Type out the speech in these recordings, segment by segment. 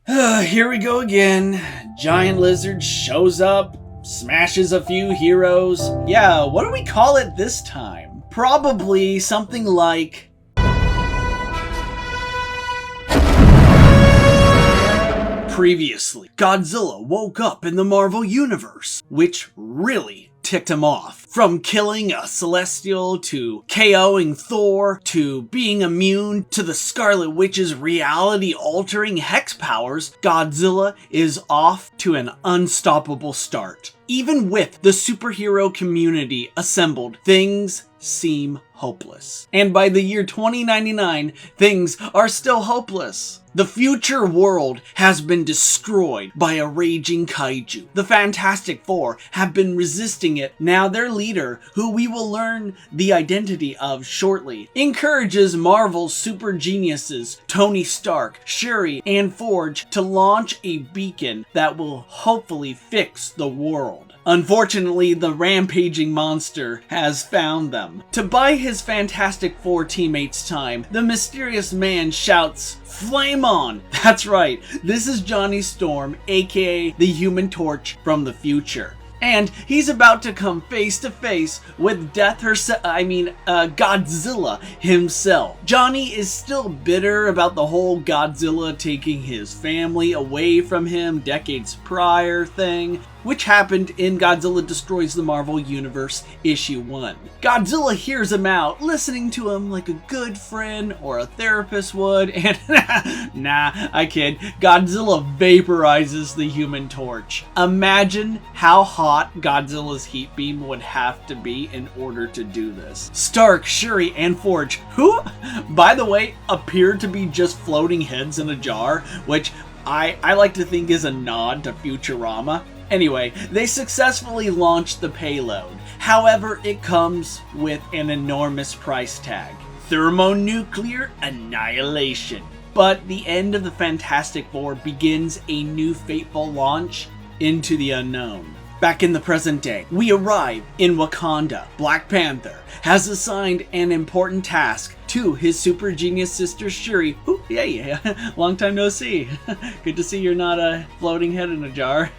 Here we go again. Giant lizard shows up, smashes a few heroes. Yeah, what do we call it this time? Probably something like... Previously, Godzilla woke up in the Marvel Universe, which really ticked him off. From killing a Celestial, to KOing Thor, to being immune to the Scarlet Witch's reality-altering hex powers, Godzilla is off to an unstoppable start. Even with the superhero community assembled, things seem hopeless. And by the year 2099, things are still hopeless. The future world has been destroyed by a raging kaiju. The Fantastic Four have been resisting it. Now their leader, who we will learn the identity of shortly, encourages Marvel's super geniuses Tony Stark, Shuri, and Forge to launch a beacon that will hopefully fix the world. Unfortunately, the rampaging monster has found them. To buy his Fantastic Four teammates time, the mysterious man shouts, "Flame on!" That's right, this is Johnny Storm, aka the Human Torch from the future. And he's about to come face to face with Godzilla himself. Johnny is still bitter about the whole Godzilla taking his family away from him decades prior thing, which happened in Godzilla Destroys the Marvel Universe Issue 1. Godzilla hears him out, listening to him like a good friend or a therapist would, and nah, I kid, Godzilla vaporizes the Human Torch. Imagine how hot Godzilla's heat beam would have to be in order to do this. Stark, Shuri, and Forge, who, by the way, appear to be just floating heads in a jar, which I like to think is a nod to Futurama. Anyway, they successfully launched the payload. However, it comes with an enormous price tag: thermonuclear annihilation. But the end of the Fantastic Four begins a new fateful launch into the unknown. Back in the present day, we arrive in Wakanda. Black Panther has assigned an important task to his super genius sister Shuri. Ooh, yeah, long time no see. Good to see you're not a floating head in a jar.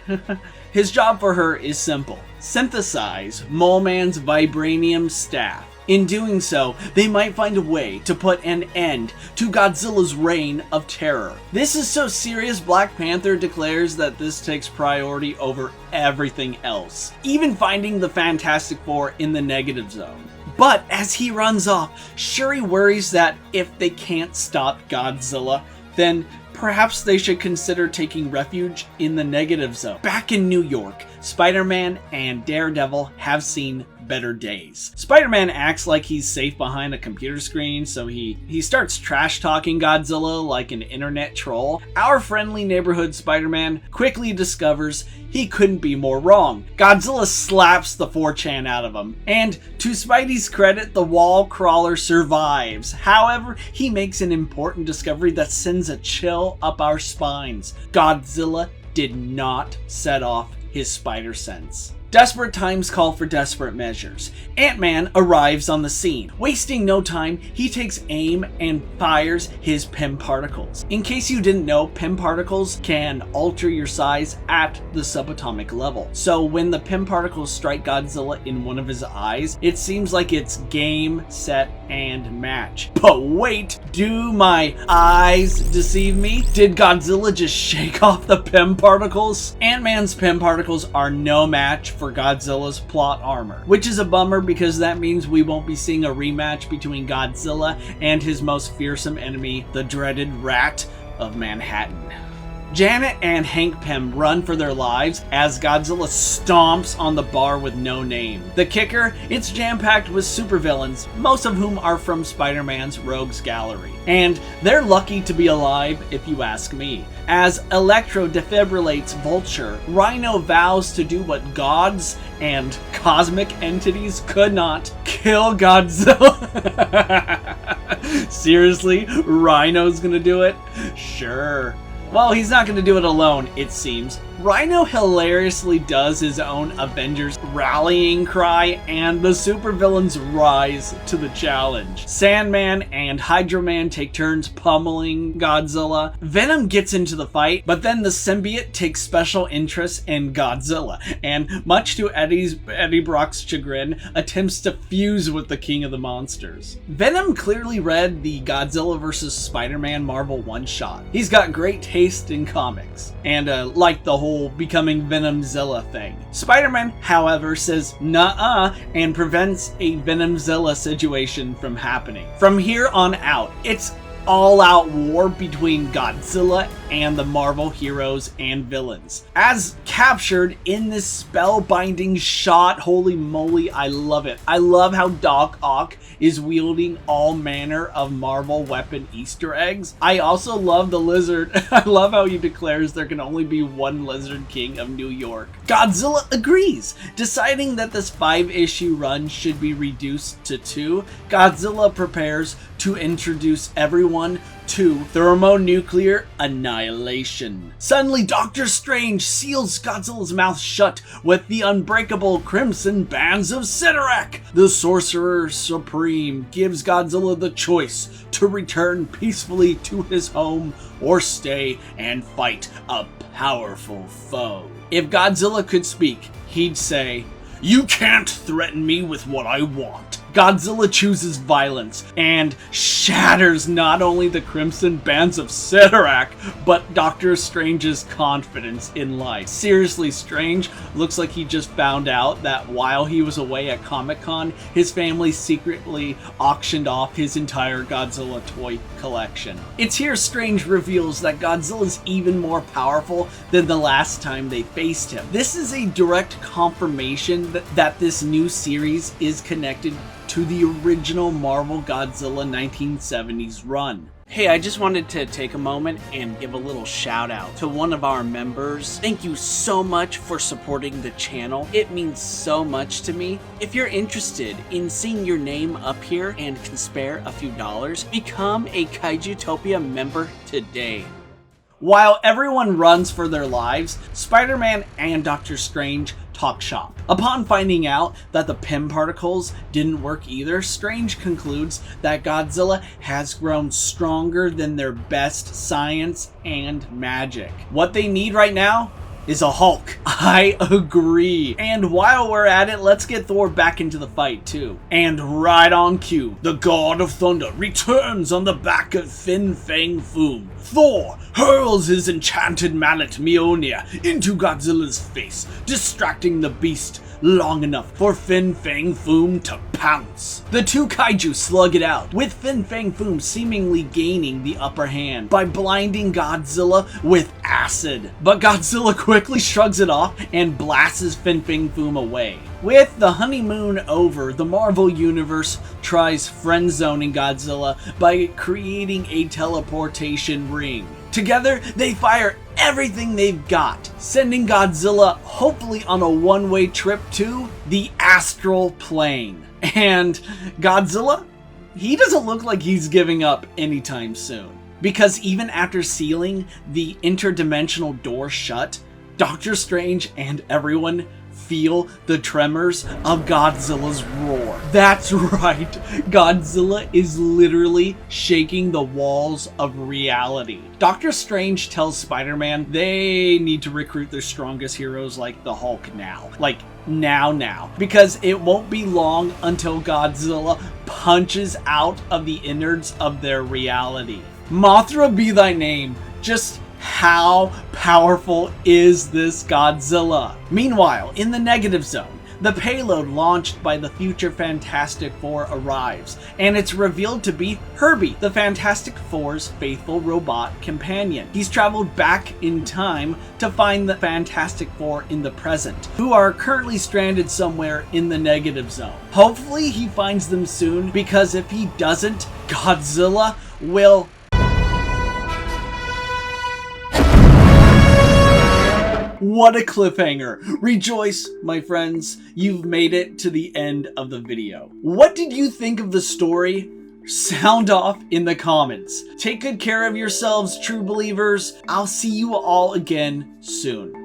His job for her is simple: synthesize Mole Man's vibranium staff. In doing so, they might find a way to put an end to Godzilla's reign of terror. This is so serious, Black Panther declares that this takes priority over everything else, even finding the Fantastic Four in the negative zone. But as he runs off, Shuri worries that if they can't stop Godzilla, then perhaps they should consider taking refuge in the negative zone. Back in New York, Spider-Man and Daredevil have seen better days. Spider-Man acts like he's safe behind a computer screen, so he starts trash-talking Godzilla like an internet troll. Our friendly neighborhood Spider-Man quickly discovers he couldn't be more wrong. Godzilla slaps the 4chan out of him, and to Spidey's credit, the wall crawler survives. However, he makes an important discovery that sends a chill up our spines. Godzilla did not set off his spider sense. Desperate times call for desperate measures. Ant-Man arrives on the scene. Wasting no time, he takes aim and fires his PEM particles. In case you didn't know, PEM particles can alter your size at the subatomic level. So when the PEM particles strike Godzilla in one of his eyes, it seems like it's game, set, and match. But wait, do my eyes deceive me? Did Godzilla just shake off the PEM particles? Ant-Man's PEM particles are no match for Godzilla's plot armor, which is a bummer because that means we won't be seeing a rematch between Godzilla and his most fearsome enemy, the dreaded Rat of Manhattan. Janet and Hank Pym run for their lives as Godzilla stomps on the bar with no name. The kicker? It's jam-packed with supervillains, most of whom are from Spider-Man's Rogues Gallery. And they're lucky to be alive, if you ask me. As Electro defibrillates Vulture, Rhino vows to do what gods and cosmic entities could not: kill Godzilla. Seriously? Rhino's gonna do it? Sure. Well, he's not going to do it alone, it seems. Rhino hilariously does his own Avengers rallying cry, and the supervillains rise to the challenge. Sandman and Hydro Man take turns pummeling Godzilla. Venom gets into the fight, but then the symbiote takes special interest in Godzilla, and much to Eddie Brock's chagrin, attempts to fuse with the King of the Monsters. Venom clearly read the Godzilla vs. Spider-Man Marvel one-shot. He's got great taste in comics, and liked the whole becoming Venomzilla thing. Spider-Man, however, says nuh-uh and prevents a Venomzilla situation from happening. From here on out, it's all-out war between Godzilla and the Marvel heroes and villains. As captured in this spellbinding shot, holy moly, I love it. I love how Doc Ock is wielding all manner of Marvel weapon Easter eggs. I also love the lizard. I love how he declares there can only be one Lizard King of New York. Godzilla agrees, deciding that this 5-issue run should be reduced to 2. Godzilla prepares to introduce everyone to thermonuclear annihilation. Suddenly, Doctor Strange seals Godzilla's mouth shut with the unbreakable crimson bands of Sidorak. The Sorcerer Supreme gives Godzilla the choice to return peacefully to his home or stay and fight a powerful foe. If Godzilla could speak, he'd say, "You can't threaten me with what I want." Godzilla chooses violence and shatters not only the crimson bands of Sidorak, but Doctor Strange's confidence in life. Seriously, Strange looks like he just found out that while he was away at Comic-Con, his family secretly auctioned off his entire Godzilla toy collection. It's here Strange reveals that Godzilla is even more powerful than the last time they faced him. This is a direct confirmation that this new series is connected to the original Marvel Godzilla 1970s run. Hey, I just wanted to take a moment and give a little shout out to one of our members. Thank you so much for supporting the channel. It means so much to me. If you're interested in seeing your name up here and can spare a few dollars, become a Kaijutopia member today. While everyone runs for their lives, Spider-Man and Doctor Strange talk shop. Upon finding out that the Pym particles didn't work either, Strange concludes that Godzilla has grown stronger than their best science and magic. What they need right now is a Hulk. I agree. And while we're at it, let's get Thor back into the fight too. And right on cue, the God of Thunder returns on the back of Fin Fang Foom. Thor hurls his enchanted mallet Mjolnir into Godzilla's face, distracting the beast long enough for Fin Fang Foom to pounce. The two kaiju slug it out, with Fin Fang Foom seemingly gaining the upper hand by blinding Godzilla with acid. But Godzilla quickly shrugs it off and blasts Fin Fang Foom away. With the honeymoon over, the Marvel Universe tries friend-zoning Godzilla by creating a teleportation ring. Together, they fire everything they've got, sending Godzilla hopefully on a one-way trip to the astral plane. And Godzilla, he doesn't look like he's giving up anytime soon. Because even after sealing the interdimensional door shut, Doctor Strange and everyone feel the tremors of Godzilla's roar. That's right, Godzilla is literally shaking the walls of reality. Doctor Strange tells Spider-Man they need to recruit their strongest heroes like the Hulk now. Like, now. Because it won't be long until Godzilla punches out of the innards of their reality. Mothra be thy name. Just how powerful is this Godzilla? Meanwhile, in the negative zone, the payload launched by the future Fantastic Four arrives, and it's revealed to be Herbie, the Fantastic Four's faithful robot companion. He's traveled back in time to find the Fantastic Four in the present, who are currently stranded somewhere in the negative zone. Hopefully he finds them soon, because if he doesn't, Godzilla will What a cliffhanger! Rejoice, my friends, you've made it to the end of the video. What did you think of the story? sound off in the comments. Take good care of yourselves, true believers. I'll see you all again soon.